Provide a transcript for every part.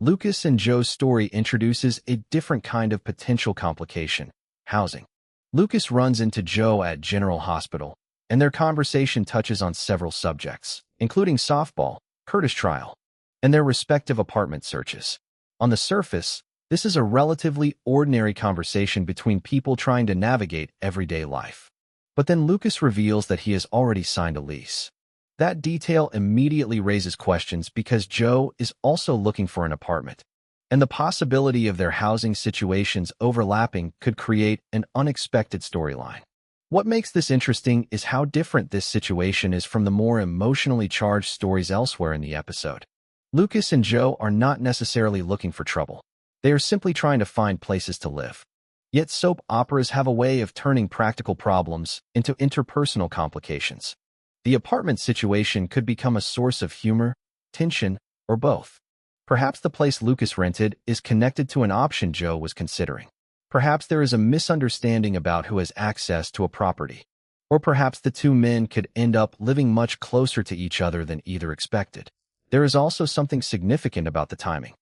Lucas and Joe's story introduces a different kind of potential complication: housing. Lucas runs into Joe at General Hospital, and their conversation touches on several subjects, including softball, Curtis trial, and their respective apartment searches. On the surface, this is a relatively ordinary conversation between people trying to navigate everyday life. But then Lucas reveals that he has already signed a lease. That detail immediately raises questions because Joe is also looking for an apartment, and the possibility of their housing situations overlapping could create an unexpected storyline. What makes this interesting is how different this situation is from the more emotionally charged stories elsewhere in the episode. Lucas and Joe are not necessarily looking for trouble. They are simply trying to find places to live. Yet soap operas have a way of turning practical problems into interpersonal complications. The apartment situation could become a source of humor, tension, or both. Perhaps the place Lucas rented is connected to an option Joe was considering. Perhaps there is a misunderstanding about who has access to a property. Or perhaps the two men could end up living much closer to each other than either expected. There is also something significant about the timing.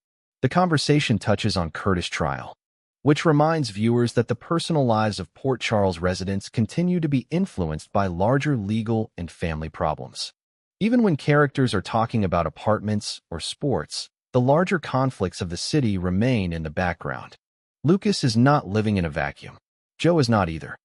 The conversation touches on Curtis' trial, which reminds viewers that the personal lives of Port Charles residents continue to be influenced by larger legal and family problems. Even when characters are talking about apartments or sports, the larger conflicts of the city remain in the background. Lucas is not living in a vacuum. Joe is not either.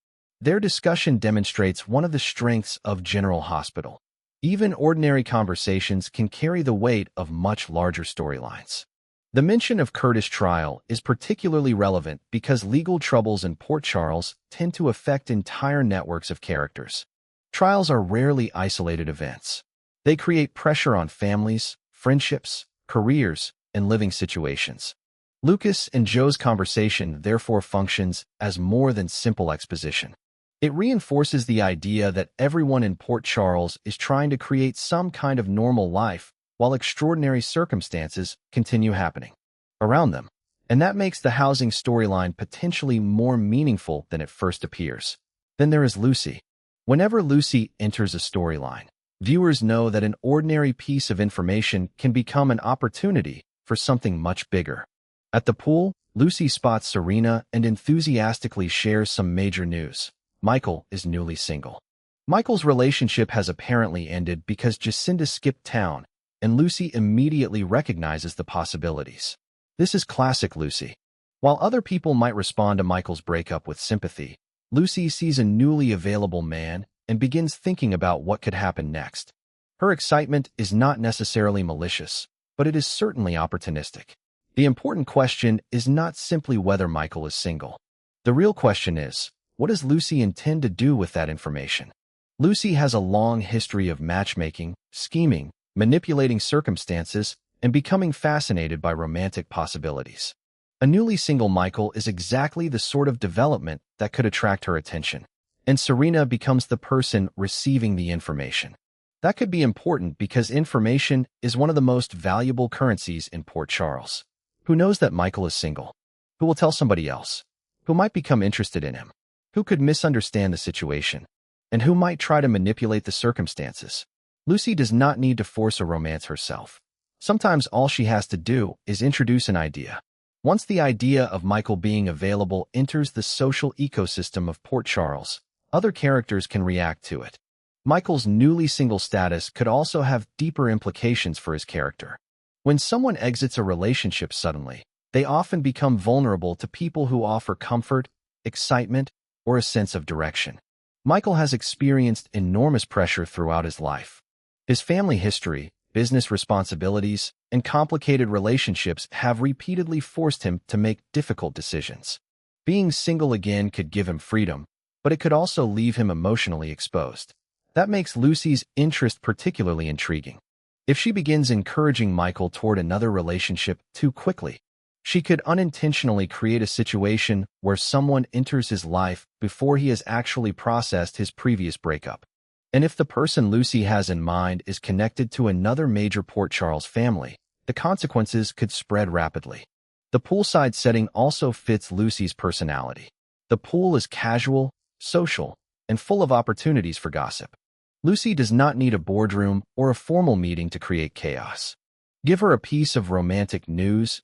Their discussion demonstrates one of the strengths of General Hospital. Even ordinary conversations can carry the weight of much larger storylines. The mention of Curtis' trial is particularly relevant because legal troubles in Port Charles tend to affect entire networks of characters. Trials are rarely isolated events. They create pressure on families, friendships, careers, and living situations. Lucas and Joe's conversation therefore functions as more than simple exposition. It reinforces the idea that everyone in Port Charles is trying to create some kind of normal life while extraordinary circumstances continue happening around them. And that makes the housing storyline potentially more meaningful than it first appears. Then there is Lucy. Whenever Lucy enters a storyline, viewers know that an ordinary piece of information can become an opportunity for something much bigger. At the pool, Lucy spots Serena and enthusiastically shares some major news. Michael is newly single. Michael's relationship has apparently ended because Jacinda skipped town, and Lucy immediately recognizes the possibilities. This is classic Lucy. While other people might respond to Michael's breakup with sympathy, Lucy sees a newly available man and begins thinking about what could happen next. Her excitement is not necessarily malicious, but it is certainly opportunistic. The important question is not simply whether Michael is single. The real question is, what does Lucy intend to do with that information? Lucy has a long history of matchmaking, scheming, manipulating circumstances, and becoming fascinated by romantic possibilities. A newly single Michael is exactly the sort of development that could attract her attention, and Serena becomes the person receiving the information. That could be important because information is one of the most valuable currencies in Port Charles. Who knows that Michael is single? Who will tell somebody else? Who might become interested in him? Who could misunderstand the situation? And who might try to manipulate the circumstances? Lucy does not need to force a romance herself. Sometimes all she has to do is introduce an idea. Once the idea of Michael being available enters the social ecosystem of Port Charles, other characters can react to it. Michael's newly single status could also have deeper implications for his character. When someone exits a relationship suddenly, they often become vulnerable to people who offer comfort, excitement, or a sense of direction. Michael has experienced enormous pressure throughout his life. His family history, business responsibilities, and complicated relationships have repeatedly forced him to make difficult decisions. Being single again could give him freedom, but it could also leave him emotionally exposed. That makes Lucy's interest particularly intriguing. If she begins encouraging Michael toward another relationship too quickly, she could unintentionally create a situation where someone enters his life before he has actually processed his previous breakup. And if the person Lucy has in mind is connected to another major Port Charles family, the consequences could spread rapidly. The poolside setting also fits Lucy's personality. The pool is casual, social, and full of opportunities for gossip. Lucy does not need a boardroom or a formal meeting to create chaos. Give her a piece of romantic news